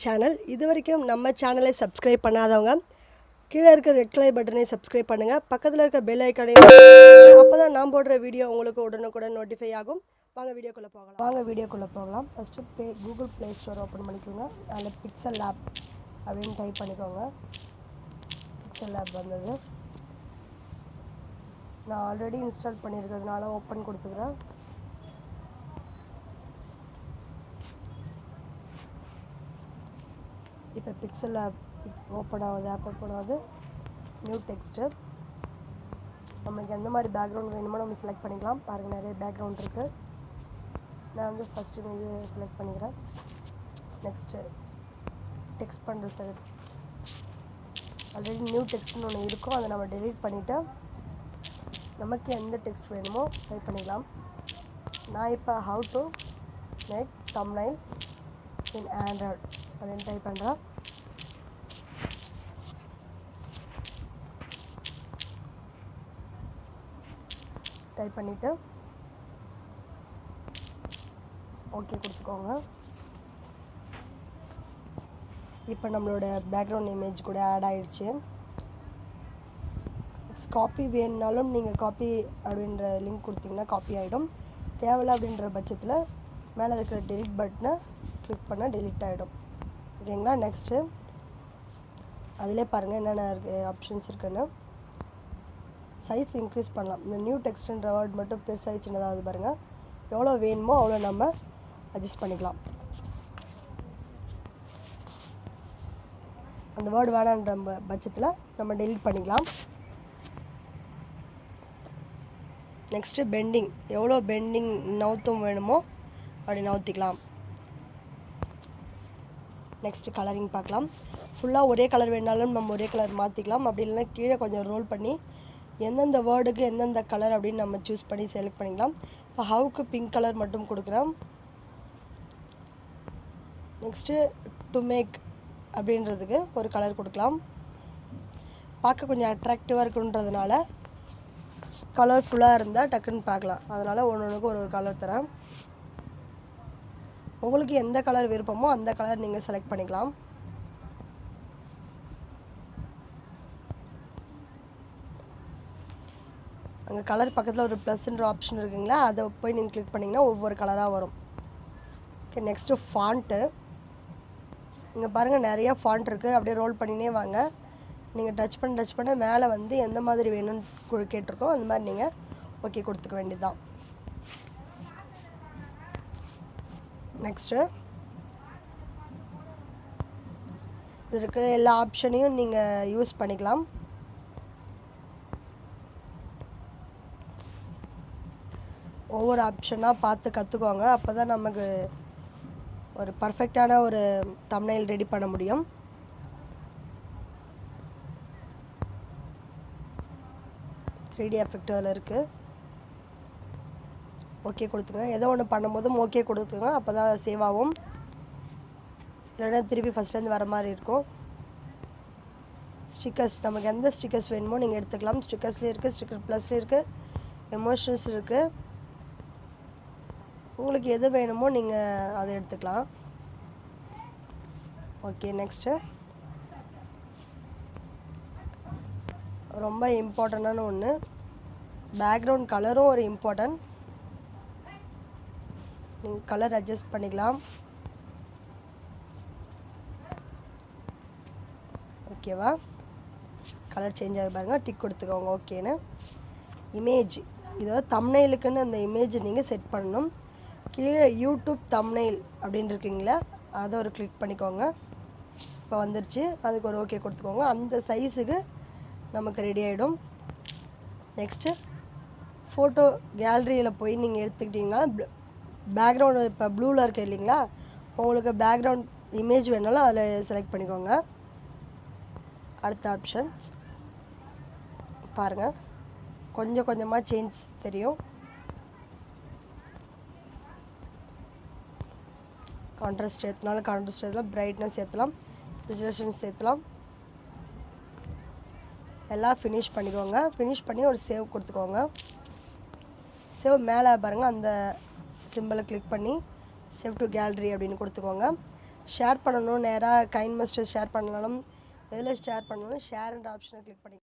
Channel. இது வரைக்கும் நம்ம சேனலை சப்ஸ்கிரைப் பண்ணாதவங்க கீழே இருக்க ரெட் கலர் பட்டனை சப்ஸ்கிரைப் பண்ணுங்கள். பக்கத்தில் இருக்க பெல் ஐக்கானையும் அப்போ தான் நான் போடுற வீடியோ உங்களுக்கு உடனுக்குடன் நோட்டிஃபை ஆகும். வாங்க வீடியோக்குள்ளே போகலாம். First Google play store open பண்ணிக்கோங்க. அதில் பிக்சல் லேப் அப்படின்னு டைப் பண்ணிக்கோங்க. பிக்சல் லேப் வந்தது. நான் ஆல்ரெடி இன்ஸ்டால் பண்ணியிருக்கிறதுனால ஓப்பன் கொடுத்துக்கிறேன். இப்போ பிக்சல் ஆப் ஓப்பன் ஆகுது. நியூ டெக்ஸ்ட்டு நம்மளுக்கு எந்த மாதிரி பேக்ரவுண்ட் வேணுமோ நம்ம செலக்ட் பண்ணிக்கலாம். பாருங்கள், நிறைய பேக்ரவுண்ட் இருக்குது. நான் வந்து ஃபஸ்ட் இமேஜ் செலக்ட் பண்ணிக்கிறேன். நெக்ஸ்ட்டு டெக்ஸ்ட் பண்ணுற ஆல்ரெடி நியூ டெக்ஸ்ட்னு ஒன்று இருக்கும், அதை நம்ம டெலீட் பண்ணிவிட்டு நமக்கு எந்த டெக்ஸ்ட் வேணுமோ டைப் பண்ணிக்கலாம். நான் இப்போ how to make thumbnail in Android அப்படின்னு டைப் பண்ணுறேன். டைப் பண்ணிவிட்டு ஓகே கொடுத்துக்கோங்க. இப்போ நம்மளோட பேக்ரவுண்ட் இமேஜ் கூட ஆட் ஆகிடுச்சு. காப்பி வேணுனாலும் நீங்கள் காப்பி அப்படின்ற லிங்க் கொடுத்தீங்கன்னா காப்பி ஆகிடும். தேவையில்லை அப்படின்ற பட்சத்தில் மேலே இருக்கிற டெலிட் பட்டனை கிளிக் பண்ணால் டெலிட் ஆகிடும். ஓகேங்களா? நெக்ஸ்ட்டு அதிலே பாருங்கள் என்னென்ன ஆப்ஷன்ஸ் இருக்குன்னு. சைஸ் இன்க்ரீஸ் பண்ணலாம். இந்த நியூ டெக்ஸ்ட்ன்ற வேர்ட் மட்டும் பெருசாக சின்னதாவது பாருங்கள். எவ்வளோ வேணுமோ அவ்வளோ நம்ம அட்ஜஸ்ட் பண்ணிக்கலாம். அந்த வேர்டு வேணான்ற பட்சத்தில் நம்ம டெலிட் பண்ணிக்கலாம். நெக்ஸ்ட்டு பெண்டிங், எவ்வளோ பெண்டிங் நவுத்தும் வேணுமோ அப்படி நவுத்திக்கலாம். நெக்ஸ்ட்டு கலரிங் பார்க்கலாம். ஃபுல்லாக ஒரே கலர் வேணாலும் நம்ம ஒரே கலர் மாற்றிக்கலாம். அப்படி இல்லைன்னா கீழே கொஞ்சம் ரோல் பண்ணி எந்தெந்த வேர்டுக்கு எந்தெந்த கலர் அப்படின்னு நம்ம சூஸ் பண்ணி செலக்ட் பண்ணிக்கலாம். இப்போ ஹவுக்கு பிங்க் கலர் மட்டும் கொடுக்குறேன். நெக்ஸ்ட்டு டு மேக் அப்படின்றதுக்கு ஒரு கலர் கொடுக்கலாம். பார்க்க கொஞ்சம் அட்ராக்டிவாக இருக்குன்றதுனால கலர்ஃபுல்லாக இருந்தால் டக்குன்னு பார்க்கலாம். அதனால் ஒன்று ஒரு கலர் தரேன். உங்களுக்கு எந்த கலர் விருப்பமோ அந்த கலர் நீங்கள் செலக்ட் பண்ணிக்கலாம். அங்கே கலர் பக்கத்தில் ஒரு ப்ளஸ்ன்ற ஆப்ஷன் இருக்குங்களா, அதை போய் நீங்கள் கிளிக் பண்ணிங்கன்னா ஒவ்வொரு கலராக வரும். Okay, next font. இங்கே பாருங்கள் நிறையா ஃபாண்ட் இருக்குது. அப்படியே ரோல் பண்ணினே வாங்க. நீங்கள் டச் பண்ண மேலே வந்து எந்த மாதிரி வேணும்னு கேட்டிருக்கோம் அந்த மாதிரி நீங்கள் ஓகே கொடுத்துக்க வேண்டியது தான். நெக்ஸ்ட்டு இது இருக்கிற எல்லா ஆப்ஷனையும் நீங்கள் யூஸ் பண்ணிக்கலாம். ஒவ்வொரு ஆப்ஷனாக பார்த்து கற்றுக்கோங்க. அப்போ தான் நமக்கு ஒரு பர்ஃபெக்டான ஒரு தம்ப்நெயில் ரெடி பண்ண முடியும். த்ரீ எஃபெக்ட் அதில் இருக்குது. ஓகே கொடுத்துங்க. ஏதோ ஒன்று பண்ணும்போதும் ஓகே கொடுத்துங்க. அப்போ தான் சேவ் ஆகும். இல்லைன்னா திருப்பி ஃபஸ்ட்லேருந்து வர மாதிரி இருக்கும். ஸ்டிக்கர்ஸ், நமக்கு எந்த ஸ்டிக்கர்ஸ் வேணுமோ நீங்கள் எடுத்துக்கலாம். ஸ்டிக்கர்ஸ்லேயும் இருக்குது, ஸ்டிக்கர் ப்ளஸ்லேயும் இருக்குது, எமோஷன்ஸ் இருக்குது. உங்களுக்கு எது வேணுமோ நீங்கள் அதை எடுத்துக்கலாம். ஓகே, நெக்ஸ்ட்டு ரொம்ப இம்பார்ட்டண்டான ஒன்று, பேக்ரவுண்ட் கலரும் ஒரு இம்பார்ட்டன்ட். நீங்கள் கலர் அட்ஜஸ்ட் பண்ணிக்கலாம். ஓகேவா? கலர் சேஞ்ச் ஆகி பாருங்கள், டிக் கொடுத்துக்கோங்க ஓகேன்னு. இமேஜ், இதோ தம்ப்நெயிலுக்குன்னு அந்த இமேஜ் நீங்கள் செட் பண்ணணும். கீழே யூடியூப் தம்ப்நெயில் அப்படின்னு இருக்கீங்களா, அதை ஒரு கிளிக் பண்ணிக்கோங்க. இப்போ வந்துருச்சு. அதுக்கு ஒரு ஓகே கொடுத்துக்கோங்க. அந்த சைஸுக்கு நமக்கு ரெடி ஆகிடும். நெக்ஸ்ட்டு ஃபோட்டோ கேலரியில் போய் நீங்கள் எடுத்துக்கிட்டிங்கன்னா பேக்ரவுண்டு இப்போ ப்ளூவில் இருக்குது இல்லைங்களா, உங்களுக்கு பேக்ரவுண்ட் இமேஜ் வேணாலும் அதில் செலக்ட் பண்ணிக்கோங்க. அடுத்த ஆப்ஷன்ஸ் பாருங்கள், கொஞ்சம் கொஞ்சமாக சேஞ்ச் தெரியும். கான்ட்ராஸ்ட் ஏற்றினாலும் கான்ட்ராஸ்ட் ஏற்றலாம், பிரைட்னஸ் ஏற்றலாம், சேச்சுரேஷன் ஏற்றலாம். எல்லாம் ஃபினிஷ் பண்ணிக்கோங்க. ஃபினிஷ் பண்ணி ஒரு சேவ் கொடுத்துக்கோங்க. சேவ் மேலே பாருங்கள் அந்த சிம்பிளை கிளிக் பண்ணி சேவ் டு கேலரி அப்படின்னு கொடுத்துக்கோங்க. ஷேர் பண்ணணும் நேராக கைன் மாஸ்டர் ஷேர் பண்ணலாம், எதில் ஷேர் பண்ணணும் ஷேர்ன்ற ஆப்ஷனை கிளிக் பண்ணி